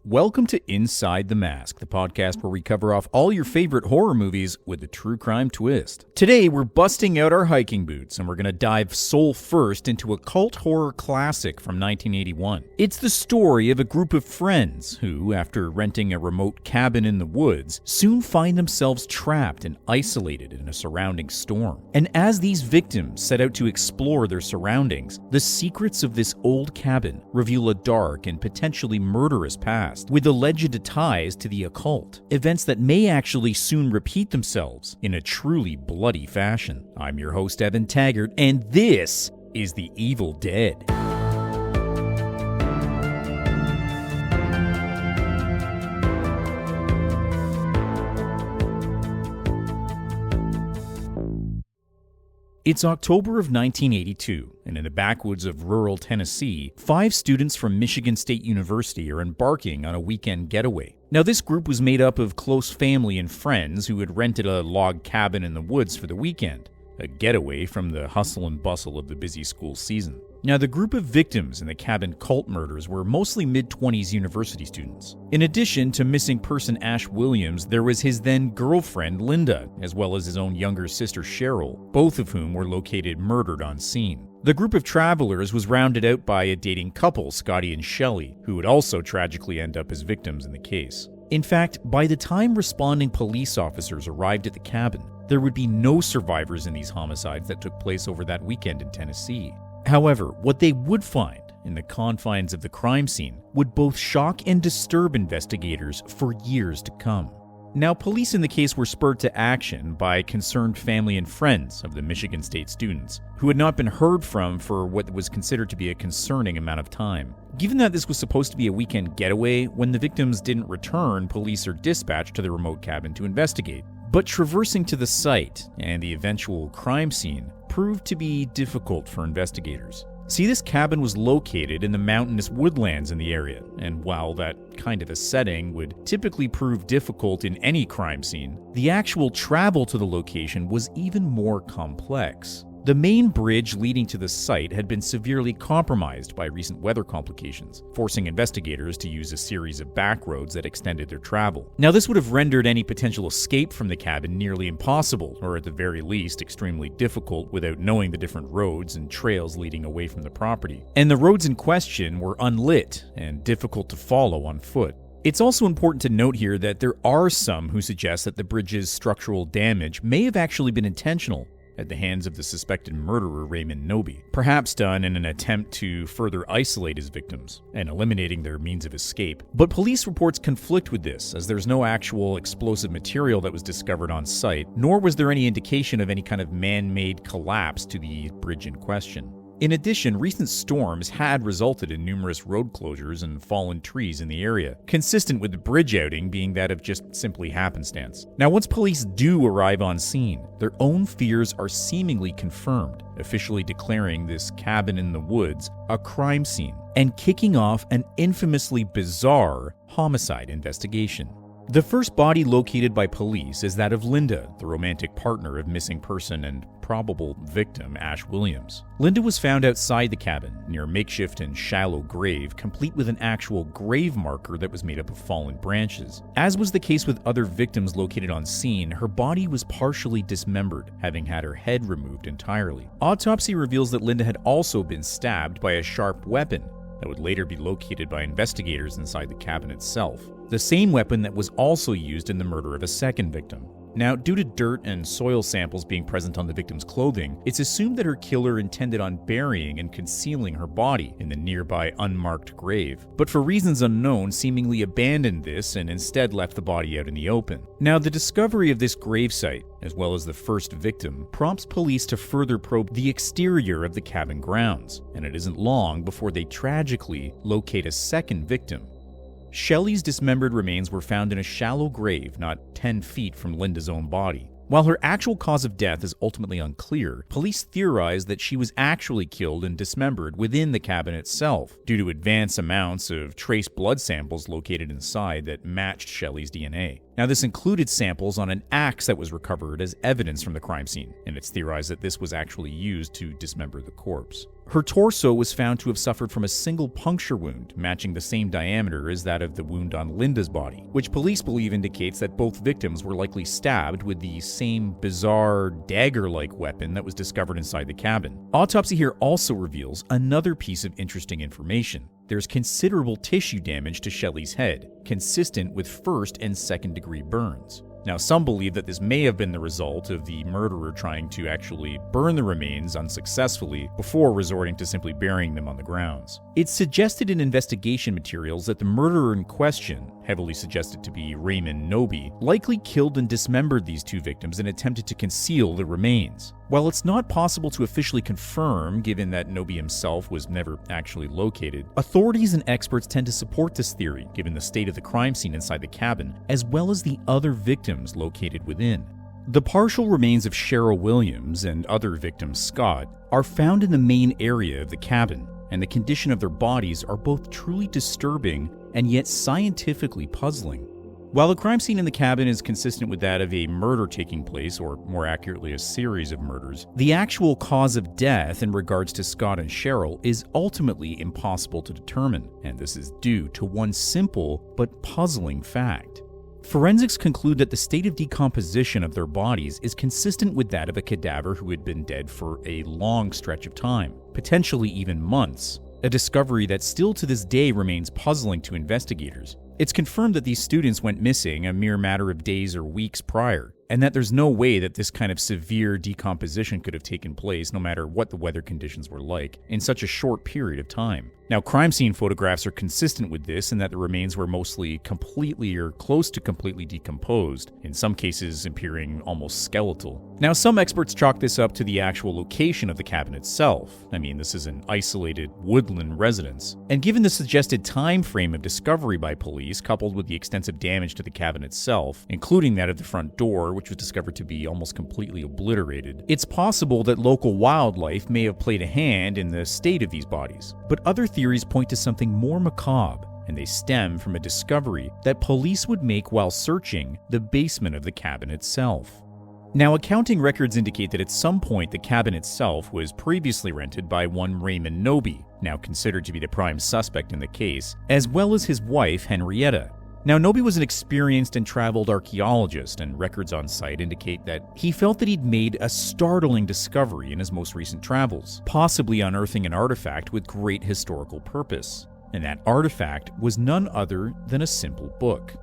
Welcome to Inside the Mask, the podcast where we cover off all your favorite horror movies with a true crime twist. Today, we're busting out our hiking boots and we're going to dive soul first into a cult horror classic from 1981. It's the story of a group of friends who, after renting a remote cabin in the woods, soon find themselves trapped and isolated in a surrounding storm. And as these victims set out to explore their surroundings, the secrets of this old cabin reveal a dark and potentially murderous past, with alleged ties to the occult, events that may actually soon repeat themselves in a truly bloody fashion. I'm your host, Evan Taggart, and this is The Evil Dead. It's October of 1982, and in the backwoods of rural Tennessee, 5 students from Michigan State University are embarking on a weekend getaway. Now, this group was made up of close family and friends who had rented a log cabin in the woods for the weekend, a getaway from the hustle and bustle of the busy school season. Now, the group of victims in the cabin cult murders were mostly mid-20s university students. In addition to missing person Ash Williams, there was his then-girlfriend Linda, as well as his own younger sister Cheryl, both of whom were located murdered on scene. The group of travelers was rounded out by a dating couple, Scotty and Shelley, who would also tragically end up as victims in the case. In fact, by the time responding police officers arrived at the cabin, there would be no survivors in these homicides that took place over that weekend in Tennessee. However, what they would find in the confines of the crime scene would both shock and disturb investigators for years to come. Now, police in the case were spurred to action by concerned family and friends of the Michigan State students, who had not been heard from for what was considered to be a concerning amount of time. Given that this was supposed to be a weekend getaway, when the victims didn't return, police are dispatched to the remote cabin to investigate. But traversing to the site and the eventual crime scene proved to be difficult for investigators. See, this cabin was located in the mountainous woodlands in the area, and while that kind of a setting would typically prove difficult in any crime scene, the actual travel to the location was even more complex. The main bridge leading to the site had been severely compromised by recent weather complications, forcing investigators to use a series of back roads that extended their travel. Now, this would have rendered any potential escape from the cabin nearly impossible, or at the very least, extremely difficult without knowing the different roads and trails leading away from the property. And the roads in question were unlit and difficult to follow on foot. It's also important to note here that there are some who suggest that the bridge's structural damage may have actually been intentional at the hands of the suspected murderer Raymond Noby, perhaps done in an attempt to further isolate his victims and eliminating their means of escape. But police reports conflict with this, as there's no actual explosive material that was discovered on site, nor was there any indication of any kind of man-made collapse to the bridge in question. In addition, recent storms had resulted in numerous road closures and fallen trees in the area, consistent with the bridge outing being that of just simply happenstance. Now, once police do arrive on scene, their own fears are seemingly confirmed, officially declaring this cabin in the woods a crime scene and kicking off an infamously bizarre homicide investigation. The first body located by police is that of Linda, the romantic partner of missing person and probable victim Ash Williams. Linda was found outside the cabin, near a makeshift and shallow grave, complete with an actual grave marker that was made up of fallen branches. As was the case with other victims located on scene, her body was partially dismembered, having had her head removed entirely. Autopsy reveals that Linda had also been stabbed by a sharp weapon that would later be located by investigators inside the cabin itself, the same weapon that was also used in the murder of a second victim. Now, due to dirt and soil samples being present on the victim's clothing, it's assumed that her killer intended on burying and concealing her body in the nearby unmarked grave, but for reasons unknown seemingly abandoned this and instead left the body out in the open. Now, the discovery of this gravesite, as well as the first victim, prompts police to further probe the exterior of the cabin grounds, and it isn't long before they tragically locate a second victim. Shelley's dismembered remains were found in a shallow grave not 10 feet from Linda's own body. While her actual cause of death is ultimately unclear, police theorize that she was actually killed and dismembered within the cabin itself, due to advanced amounts of trace blood samples located inside that matched Shelley's DNA. Now, this included samples on an axe that was recovered as evidence from the crime scene, and it's theorized that this was actually used to dismember the corpse. Her torso was found to have suffered from a single puncture wound, matching the same diameter as that of the wound on Linda's body, which police believe indicates that both victims were likely stabbed with the same bizarre dagger-like weapon that was discovered inside the cabin. Autopsy here also reveals another piece of interesting information. There's considerable tissue damage to Shelley's head, consistent with first and second degree burns. Now, some believe that this may have been the result of the murderer trying to actually burn the remains unsuccessfully before resorting to simply burying them on the grounds. It's suggested in investigation materials that the murderer in question, heavily suggested to be Raymond Noby, likely killed and dismembered these two victims and attempted to conceal the remains. While it's not possible to officially confirm, given that Noby himself was never actually located, authorities and experts tend to support this theory, given the state of the crime scene inside the cabin, as well as the other victims located within. The partial remains of Cheryl Williams and other victim Scott are found in the main area of the cabin, and the condition of their bodies are both truly disturbing and yet scientifically puzzling. While the crime scene in the cabin is consistent with that of a murder taking place, or more accurately a series of murders, the actual cause of death in regards to Scott and Cheryl is ultimately impossible to determine, and this is due to one simple but puzzling fact. Forensics conclude that the state of decomposition of their bodies is consistent with that of a cadaver who had been dead for a long stretch of time, potentially even months, a discovery that still to this day remains puzzling to investigators. It's confirmed that these students went missing a mere matter of days or weeks prior, and that there's no way that this kind of severe decomposition could have taken place, no matter what the weather conditions were like, in such a short period of time. Now, crime scene photographs are consistent with this in that the remains were mostly completely or close to completely decomposed, in some cases appearing almost skeletal. Now, some experts chalk this up to the actual location of the cabin itself. I mean, this is an isolated woodland residence. And given the suggested time frame of discovery by police, coupled with the extensive damage to the cabin itself, including that of the front door, which was discovered to be almost completely obliterated, it's possible that local wildlife may have played a hand in the state of these bodies. But other theories point to something more macabre, and they stem from a discovery that police would make while searching the basement of the cabin itself. Now, accounting records indicate that at some point the cabin itself was previously rented by one Raymond Noby, now considered to be the prime suspect in the case, as well as his wife Henrietta. Now, Noby was an experienced and traveled archaeologist, and records on site indicate that he felt that he'd made a startling discovery in his most recent travels, possibly unearthing an artifact with great historical purpose. And that artifact was none other than a simple book.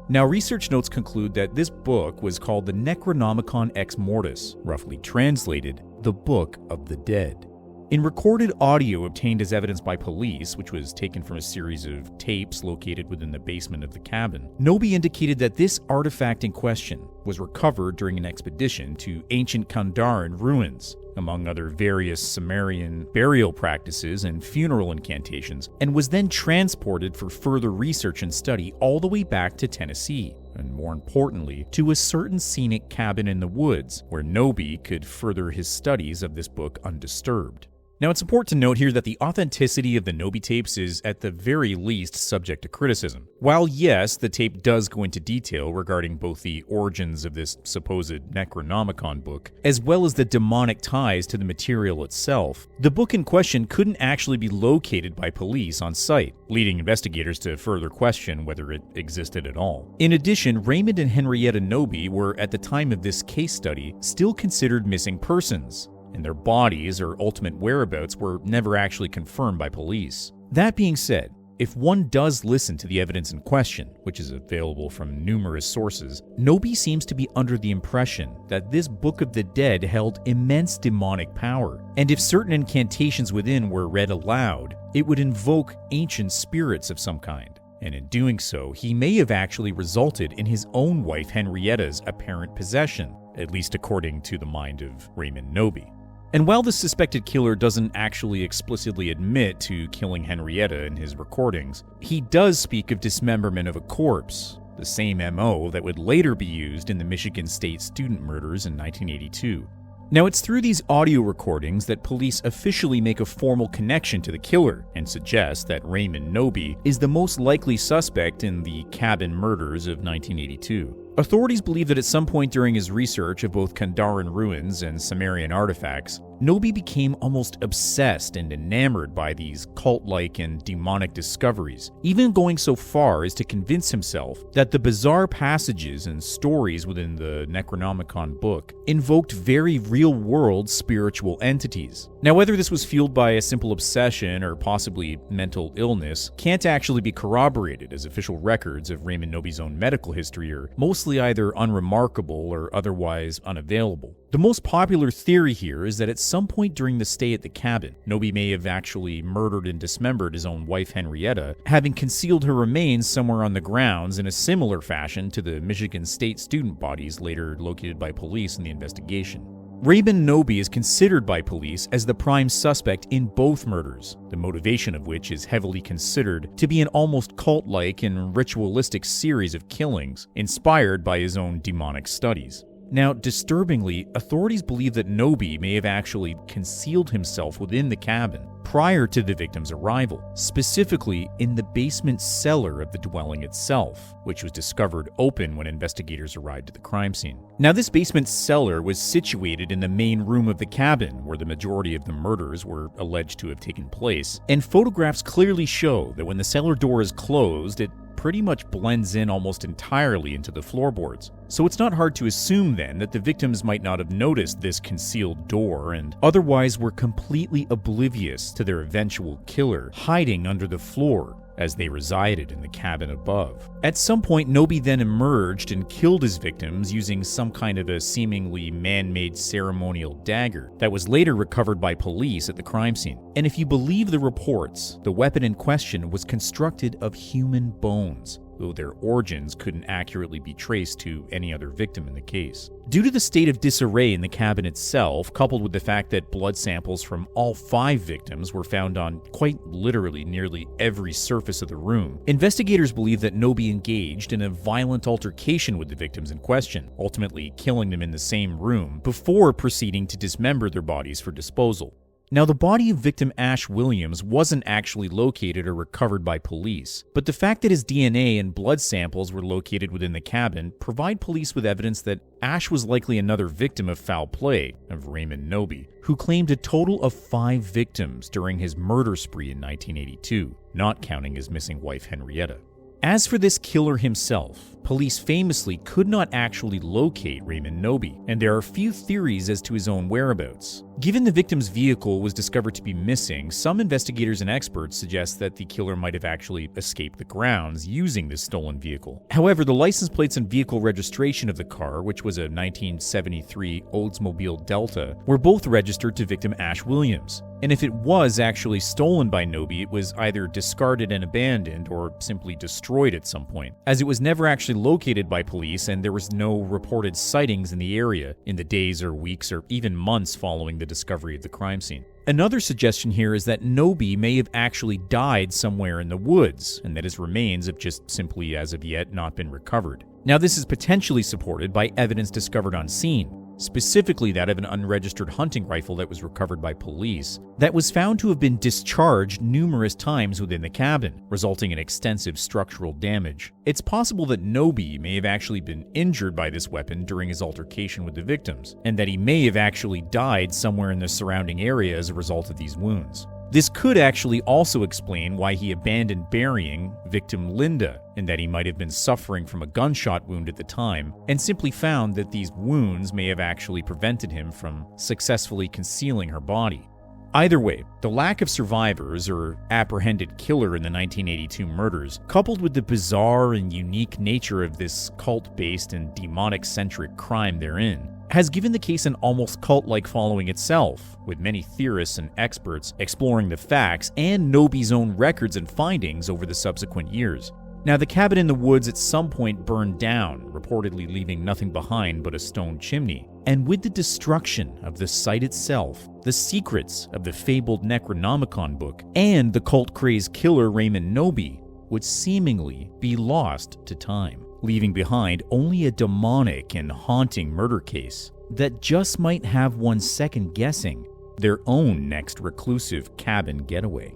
Now, research notes conclude that this book was called the Necronomicon Ex Mortis, roughly translated, the Book of the Dead. In recorded audio obtained as evidence by police, which was taken from a series of tapes located within the basement of the cabin, Noby indicated that this artifact in question was recovered during an expedition to ancient Kandahar ruins, among other various Sumerian burial practices and funeral incantations, and was then transported for further research and study all the way back to Tennessee, and more importantly, to a certain scenic cabin in the woods where Noby could further his studies of this book undisturbed. Now, it's important to note here that the authenticity of the Noby tapes is at the very least subject to criticism. While yes, the tape does go into detail regarding both the origins of this supposed Necronomicon book, as well as the demonic ties to the material itself, the book in question couldn't actually be located by police on site, leading investigators to further question whether it existed at all. In addition, Raymond and Henrietta Noby were, at the time of this case study, still considered missing persons, and their bodies or ultimate whereabouts were never actually confirmed by police. That being said, if one does listen to the evidence in question, which is available from numerous sources, Noby seems to be under the impression that this Book of the Dead held immense demonic power, and if certain incantations within were read aloud, it would invoke ancient spirits of some kind. And in doing so, he may have actually resulted in his own wife Henrietta's apparent possession, at least according to the mind of Raymond Noby. And while the suspected killer doesn't actually explicitly admit to killing Henrietta in his recordings, he does speak of dismemberment of a corpse, the same MO that would later be used in the Michigan State student murders in 1982. Now, it's through these audio recordings that police officially make a formal connection to the killer and suggest that Raymond Noby is the most likely suspect in the cabin murders of 1982. Authorities believe that at some point during his research of both Kandahran ruins and Sumerian artifacts, Nobi became almost obsessed and enamored by these cult-like and demonic discoveries, even going so far as to convince himself that the bizarre passages and stories within the Necronomicon book invoked very real-world spiritual entities. Now, whether this was fueled by a simple obsession or possibly mental illness can't actually be corroborated, as official records of Raymond Nobi's own medical history are mostly either unremarkable or otherwise unavailable. The most popular theory here is that at some point during the stay at the cabin, Nobi may have actually murdered and dismembered his own wife Henrietta, having concealed her remains somewhere on the grounds in a similar fashion to the Michigan State student bodies later located by police in the investigation. Raymond Nobi is considered by police as the prime suspect in both murders, the motivation of which is heavily considered to be an almost cult-like and ritualistic series of killings inspired by his own demonic studies. Now, disturbingly, authorities believe that Nobi may have actually concealed himself within the cabin prior to the victim's arrival, specifically in the basement cellar of the dwelling itself, which was discovered open when investigators arrived at the crime scene. Now, this basement cellar was situated in the main room of the cabin, where the majority of the murders were alleged to have taken place, and photographs clearly show that when the cellar door is closed, it pretty much blends in almost entirely into the floorboards. So it's not hard to assume then that the victims might not have noticed this concealed door and otherwise were completely oblivious to their eventual killer hiding under the floor as they resided in the cabin above. At some point, Nobi then emerged and killed his victims using some kind of a seemingly man-made ceremonial dagger that was later recovered by police at the crime scene. And if you believe the reports, the weapon in question was constructed of human bones, though their origins couldn't accurately be traced to any other victim in the case. Due to the state of disarray in the cabin itself, coupled with the fact that blood samples from all 5 victims were found on quite literally nearly every surface of the room, investigators believe that Nobi engaged in a violent altercation with the victims in question, ultimately killing them in the same room before proceeding to dismember their bodies for disposal. Now, the body of victim Ash Williams wasn't actually located or recovered by police, but the fact that his DNA and blood samples were located within the cabin provide police with evidence that Ash was likely another victim of foul play of Raymond Nobi, who claimed a total of 5 victims during his murder spree in 1982, not counting his missing wife Henrietta. As for this killer himself, police famously could not actually locate Raymond Nobi, and there are few theories as to his own whereabouts. Given the victim's vehicle was discovered to be missing, some investigators and experts suggest that the killer might have actually escaped the grounds using this stolen vehicle. However, the license plates and vehicle registration of the car, which was a 1973 Oldsmobile Delta, were both registered to victim Ash Williams. And if it was actually stolen by Nobi, it was either discarded and abandoned or simply destroyed at some point, as it was never actually located by police and there was no reported sightings in the area in the days or weeks or even months following the discovery of the crime scene. Another suggestion here is that Nobi may have actually died somewhere in the woods, and that his remains have just simply, as of yet, not been recovered. Now, this is potentially supported by evidence discovered on scene, specifically that of an unregistered hunting rifle that was recovered by police, that was found to have been discharged numerous times within the cabin, resulting in extensive structural damage. It's possible that Nobi may have actually been injured by this weapon during his altercation with the victims, and that he may have actually died somewhere in the surrounding area as a result of these wounds. This could actually also explain why he abandoned burying victim Linda, and that he might have been suffering from a gunshot wound at the time, and simply found that these wounds may have actually prevented him from successfully concealing her body. Either way, the lack of survivors or apprehended killer in the 1982 murders, coupled with the bizarre and unique nature of this cult-based and demonic-centric crime therein, has given the case an almost cult-like following itself, with many theorists and experts exploring the facts and Nobi's own records and findings over the subsequent years. Now, the cabin in the woods at some point burned down, reportedly leaving nothing behind but a stone chimney. And with the destruction of the site itself, the secrets of the fabled Necronomicon book and the cult-crazed killer Raymond Nobi would seemingly be lost to time, leaving behind only a demonic and haunting murder case that just might have one second guessing their own next reclusive cabin getaway.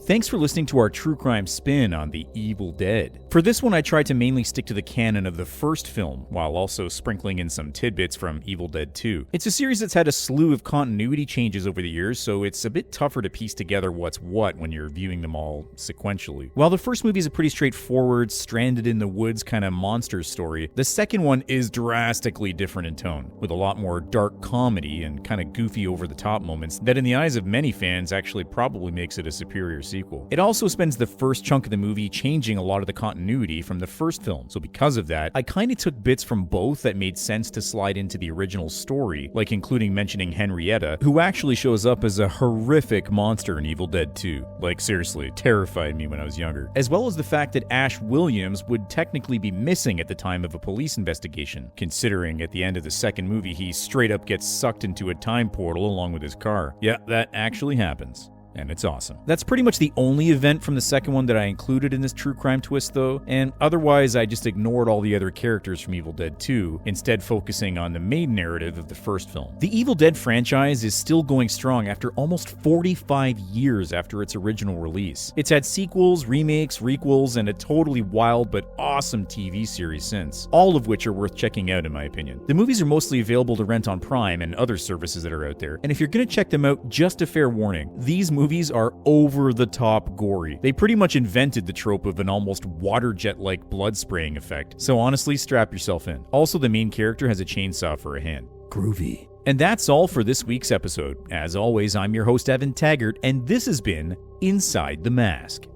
Thanks for listening to our true crime spin on The Evil Dead. For this one, I tried to mainly stick to the canon of the first film, while also sprinkling in some tidbits from Evil Dead 2. It's a series that's had a slew of continuity changes over the years, so it's a bit tougher to piece together what's what when you're viewing them all sequentially. While the first movie is a pretty straightforward, stranded in the woods kind of monster story, the second one is drastically different in tone, with a lot more dark comedy and kind of goofy over-the-top moments that in the eyes of many fans actually probably makes it a superior sequel. It also spends the first chunk of the movie changing a lot of the continuity from the first film, so because of that, I kinda took bits from both that made sense to slide into the original story, like including mentioning Henrietta, who actually shows up as a horrific monster in Evil Dead 2. Like seriously, terrified me when I was younger. As well as the fact that Ash Williams would technically be missing at the time of a police investigation, considering at the end of the second movie he straight up gets sucked into a time portal along with his car. Yeah, that actually happens. And it's awesome. That's pretty much the only event from the second one that I included in this true crime twist though, and otherwise I just ignored all the other characters from Evil Dead 2, instead focusing on the main narrative of the first film. The Evil Dead franchise is still going strong after almost 45 years after its original release. It's had sequels, remakes, requels, and a totally wild but awesome TV series since, all of which are worth checking out in my opinion. The movies are mostly available to rent on Prime and other services that are out there, and if you're gonna check them out, just a fair warning, these movies are over-the-top gory. They pretty much invented the trope of an almost water jet-like blood spraying effect, so honestly, strap yourself in. Also, the main character has a chainsaw for a hand. Groovy. And that's all for this week's episode. As always, I'm your host, Evan Taggart, and this has been Inside the Mask.